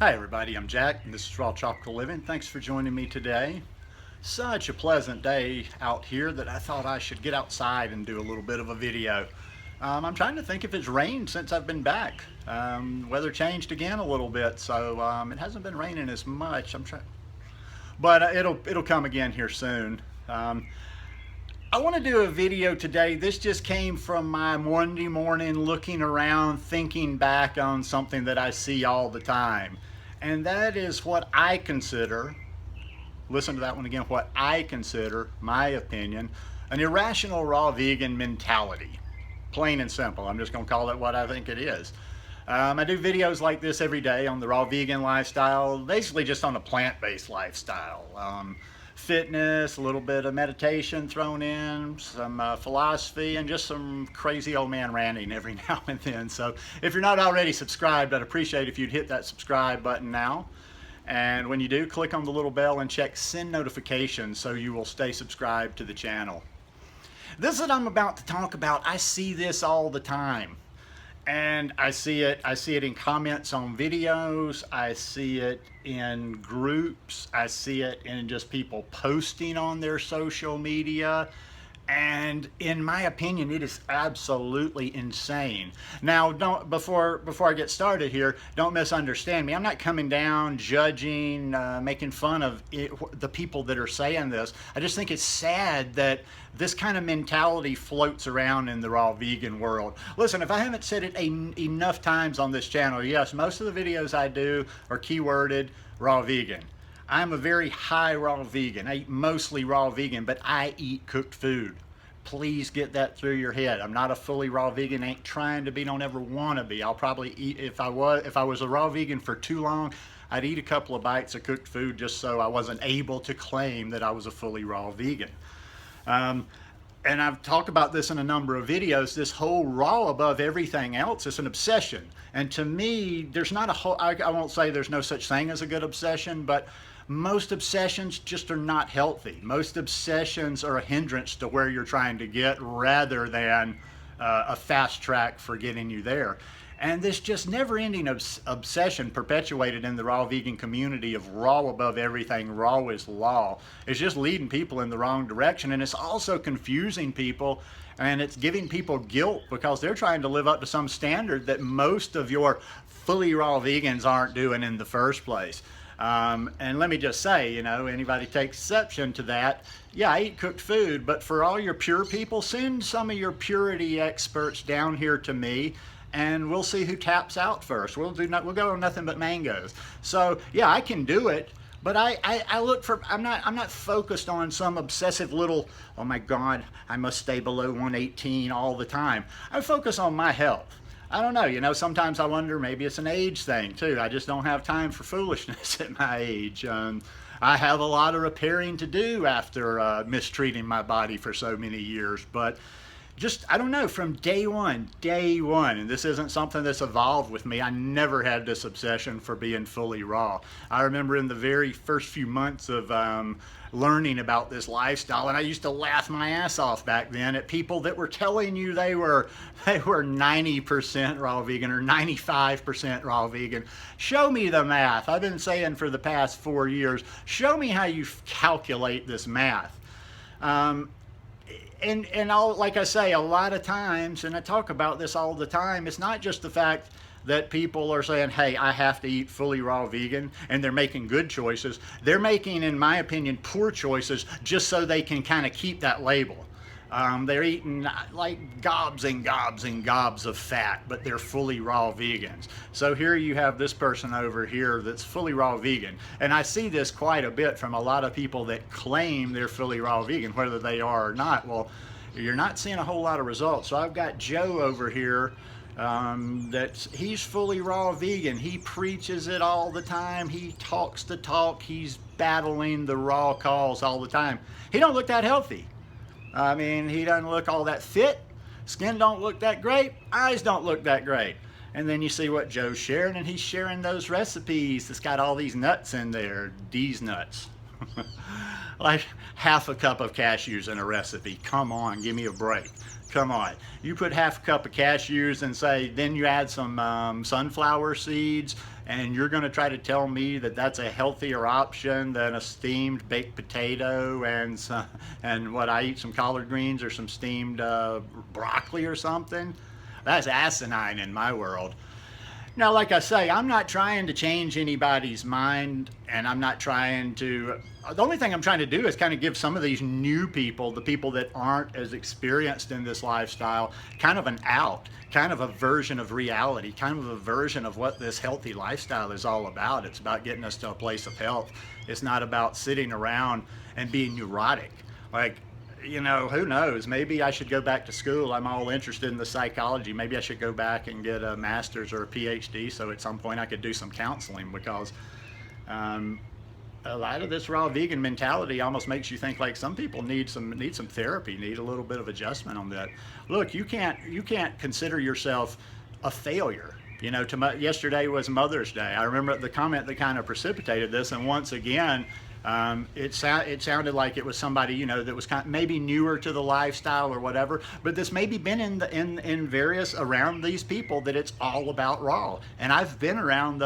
Hi everybody, I'm Jack and this is Raw Tropical Living. Thanks for joining me today. Such a pleasant day out here that I thought I should get outside and do a little bit of a video. I'm trying to think if it's rained since I've been back. Weather changed again a little bit, so it hasn't been raining as much. But it'll come again here soon. I want to do a video today. This just came from my Monday morning looking around, thinking back on something that I see all the time. And that is what I consider, listen to that one again, what I consider, my opinion, an irrational raw vegan mentality. Plain and simple. I'm just going to call it what I think it is. I do videos like this every day on the raw vegan lifestyle, basically just on a plant-based lifestyle. Fitness, a little bit of meditation thrown in, some philosophy, and just some crazy old man ranting every now and then. So if you're not already subscribed, I'd appreciate if you'd hit that subscribe button now. And when you do, click on the little bell and check send notifications so you will stay subscribed to the channel. This that I'm about to talk about, I see this all the time. And I see it in comments on videos, I see it in groups, I see it in just people posting on their social media. And in my opinion, it is absolutely insane. Now, before I get started here, don't misunderstand me. I'm not coming down, judging, making fun of the people that are saying this. I just think it's sad that this kind of mentality floats around in the raw vegan world. Listen, if I haven't said it enough times on this channel, yes, most of the videos I do are keyworded raw vegan. I'm a very high raw vegan. I eat mostly raw vegan, but I eat cooked food. Please get that through your head. I'm not a fully raw vegan. Ain't trying to be. Don't ever want to be. I'll probably eat if I was a raw vegan for too long. I'd eat a couple of bites of cooked food just so I wasn't able to claim that I was a fully raw vegan. And I've talked about this in a number of videos. This whole raw above everything else is an obsession. And to me, there's not a whole, I won't say there's no such thing as a good obsession, but most obsessions just are not healthy. Most obsessions are a hindrance to where you're trying to get rather than a fast track for getting you there. And this just never-ending obsession perpetuated in the raw vegan community of raw above everything, raw is law, is just leading people in the wrong direction. And it's also confusing people, and it's giving people guilt because they're trying to live up to some standard that most of your fully raw vegans aren't doing in the first place. And let me just say, you know, anybody takes exception to that, yeah, I eat cooked food, but for all your pure people, send some of your purity experts down here to me, and we'll see who taps out first. We'll go on nothing but mangoes. So yeah, I can do it, but I look for, I'm not focused on some obsessive little, oh my God, I must stay below 118 all the time. I focus on my health. I don't know, you know, sometimes I wonder, maybe it's an age thing too. I just don't have time for foolishness at my age. I have a lot of repairing to do after mistreating my body for so many years, but just, I don't know, from day one, and this isn't something that's evolved with me, I never had this obsession for being fully raw. I remember in the very first few months of learning about this lifestyle, and I used to laugh my ass off back then at people that were telling you they were 90% raw vegan or 95% raw vegan. Show me the math. I've been saying for the past 4 years, show me how you calculate this math. And I'll, like I say, a lot of times, and I talk about this all the time, it's not just the fact that people are saying, hey, I have to eat fully raw vegan, and they're making good choices. They're making, in my opinion, poor choices just so they can kind of keep that label. They're eating like gobs and gobs and gobs of fat, but they're fully raw vegans. So here you have this person over here that's fully raw vegan. And I see this quite a bit from a lot of people that claim they're fully raw vegan, whether they are or not. Well, you're not seeing a whole lot of results. So I've got Joe over here he's fully raw vegan. He preaches it all the time. He talks the talk. He's battling the raw cause all the time. He don't look that healthy. I mean, he doesn't look all that fit. Skin don't look that great. Eyes don't look that great. And then you see what Joe's sharing, and he's sharing those recipes that's got all these nuts in there. These nuts. Like half a cup of cashews in a recipe. Come on, give me a break. Come on. You put half a cup of cashews and say, then you add some sunflower seeds, and you're going to try to tell me that that's a healthier option than a steamed baked potato and what I eat, some collard greens or some steamed broccoli or something? That's asinine in my world. Now, like I say, I'm not trying to change anybody's mind, and I'm not trying to, the only thing I'm trying to do is kind of give some of these new people, the people that aren't as experienced in this lifestyle, kind of an out, kind of a version of reality, kind of a version of what this healthy lifestyle is all about. It's about getting us to a place of health. It's not about sitting around and being neurotic. Like, you know, who knows? Maybe I should go back to school. I'm all interested in the psychology. Maybe I should go back and get a master's or a PhD, so at some point I could do some counseling, because a lot of this raw vegan mentality almost makes you think like some people need some therapy, need a little bit of adjustment on that. Look, you can't consider yourself a failure. You know, yesterday was Mother's Day. I remember the comment that kind of precipitated this, and once again, it sounded like it was somebody, you know, that was kind of maybe newer to the lifestyle or whatever, but this maybe been in various around these people that it's all about raw. And I've been around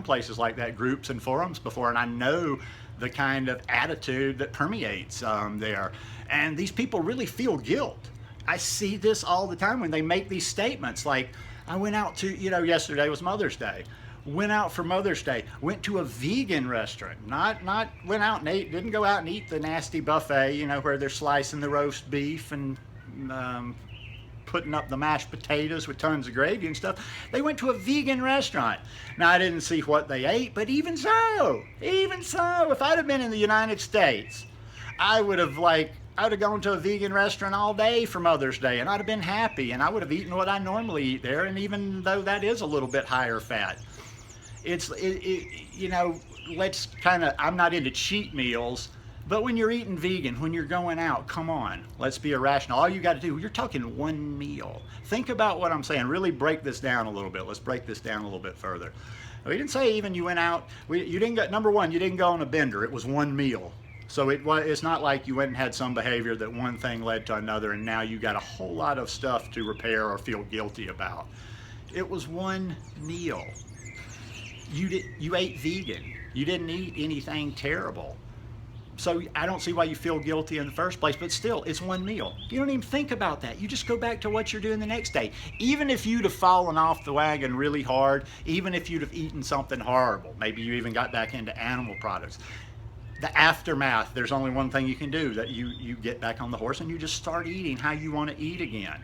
places like that, groups and forums before, and I know the kind of attitude that permeates there. And these people really feel guilt. I see this all the time when they make these statements like, I went out to, you know, yesterday was Mother's Day. Went out for Mother's Day, went to a vegan restaurant, not went out and ate, didn't go out and eat the nasty buffet, you know, where they're slicing the roast beef and putting up the mashed potatoes with tons of gravy and stuff. They went to a vegan restaurant. Now, I didn't see what they ate, but even so, if I'd have been in the United States, I would have gone to a vegan restaurant all day for Mother's Day, and I'd have been happy, and I would have eaten what I normally eat there, and even though that is a little bit higher fat. You know, let's kind of, I'm not into cheat meals, but when you're eating vegan, when you're going out, come on, let's be irrational. All you got to do, you're talking one meal. Think about what I'm saying. Really break this down a little bit. Let's break this down a little bit further. We didn't say even you went out, you didn't go, number one, you didn't go on a bender. It was one meal. So it's not like you went and had some behavior that one thing led to another, and now you got a whole lot of stuff to repair or feel guilty about. It was one meal. You ate vegan. You didn't eat anything terrible. So I don't see why you feel guilty in the first place, but still, it's one meal. You don't even think about that. You just go back to what you're doing the next day. Even if you'd have fallen off the wagon really hard, even if you'd have eaten something horrible, maybe you even got back into animal products, the aftermath, there's only one thing you can do, that you get back on the horse and you just start eating how you want to eat again.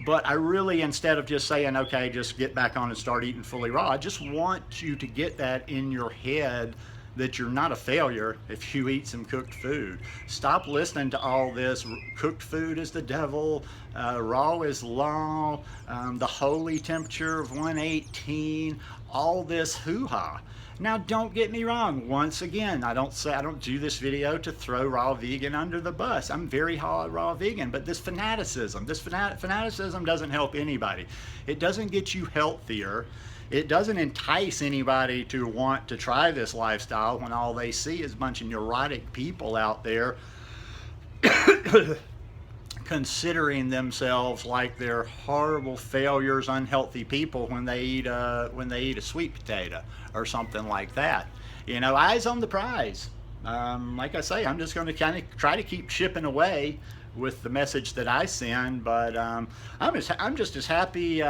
But I really, instead of just saying, okay, just get back on and start eating fully raw, I just want you to get that in your head that you're not a failure if you eat some cooked food. Stop listening to all this, cooked food is the devil, raw is law, the holy temperature of 118, all this hoo-ha. Now, don't get me wrong. Once again, I don't do this video to throw raw vegan under the bus. I'm very hard raw vegan, but this fanaticism doesn't help anybody. It doesn't get you healthier. It doesn't entice anybody to want to try this lifestyle when all they see is a bunch of neurotic people out there considering themselves like they're horrible failures, unhealthy people when they eat a sweet potato or something like that. You know, eyes on the prize. Like I say, I'm just going to kind of try to keep chipping away with the message that I send, but I'm just as happy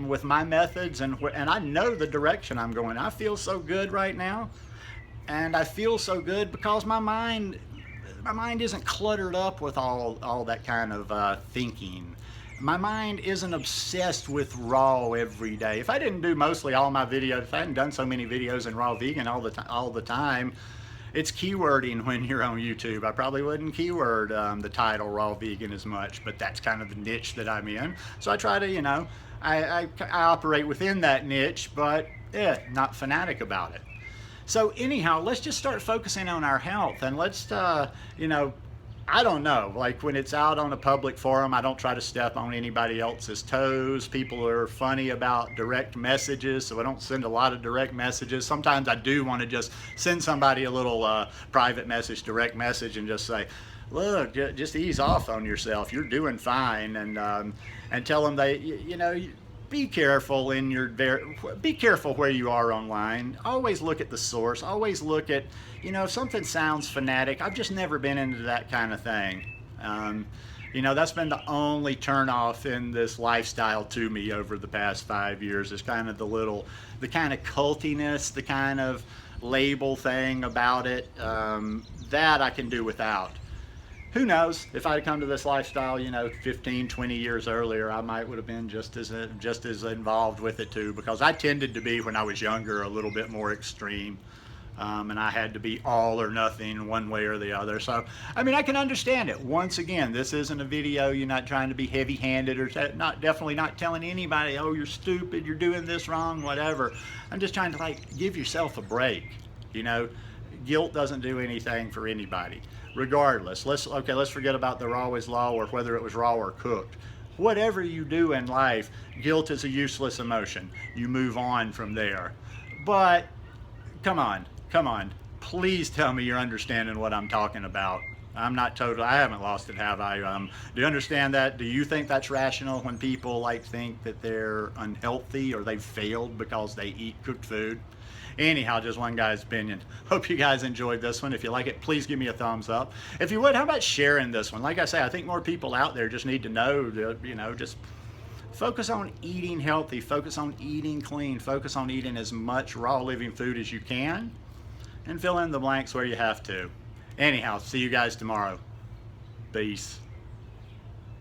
with my methods, and I know the direction I'm going. I feel so good right now, and I feel so good because my mind isn't cluttered up with all that kind of thinking. My mind isn't obsessed with raw every day. If I didn't do mostly all my videos, if I hadn't done so many videos in raw vegan all the time, it's keywording when you're on YouTube. I probably wouldn't keyword the title raw vegan as much, but that's kind of the niche that I'm in. So I try to, you know, I operate within that niche, but not fanatic about it. So anyhow, let's just start focusing on our health, and let's, you know, I don't know, like when it's out on a public forum, I don't try to step on anybody else's toes. People are funny about direct messages, so I don't send a lot of direct messages. Sometimes I do want to just send somebody a little private message, direct message, and just say, look, just ease off on yourself. You're doing fine, and tell them they, be careful be careful where you are online. Always look at the source. Always look at, if something sounds fanatic. I've just never been into that kind of thing. That's been the only turnoff in this lifestyle to me over the past 5 years, is kind of the kind of cultiness, the kind of label thing about it. That I can do without. Who knows, if I'd come to this lifestyle 15, 20 years earlier, I might would have been just as involved with it too, because I tended to be, when I was younger, a little bit more extreme, and I had to be all or nothing one way or the other. So I can understand it. Once again, this isn't a video. You're not trying to be heavy-handed, or definitely not telling anybody, oh, you're stupid, you're doing this wrong, whatever. I'm just trying to give yourself a break. Guilt doesn't do anything for anybody. Regardless, let's forget about the raw is law, or whether it was raw or cooked. Whatever you do in life, guilt is a useless emotion. You move on from there. But come on, please tell me you're understanding what I'm talking about. I haven't lost it, have I? Do you understand that? Do you think that's rational when people think that they're unhealthy or they've failed because they eat cooked food? Anyhow, just one guy's opinion. Hope you guys enjoyed this one. If you like it, please give me a thumbs up. If you would, how about sharing this one? Like I say, I think more people out there just need to know just focus on eating healthy, focus on eating clean, focus on eating as much raw living food as you can, and fill in the blanks where you have to. Anyhow, see you guys tomorrow. Peace.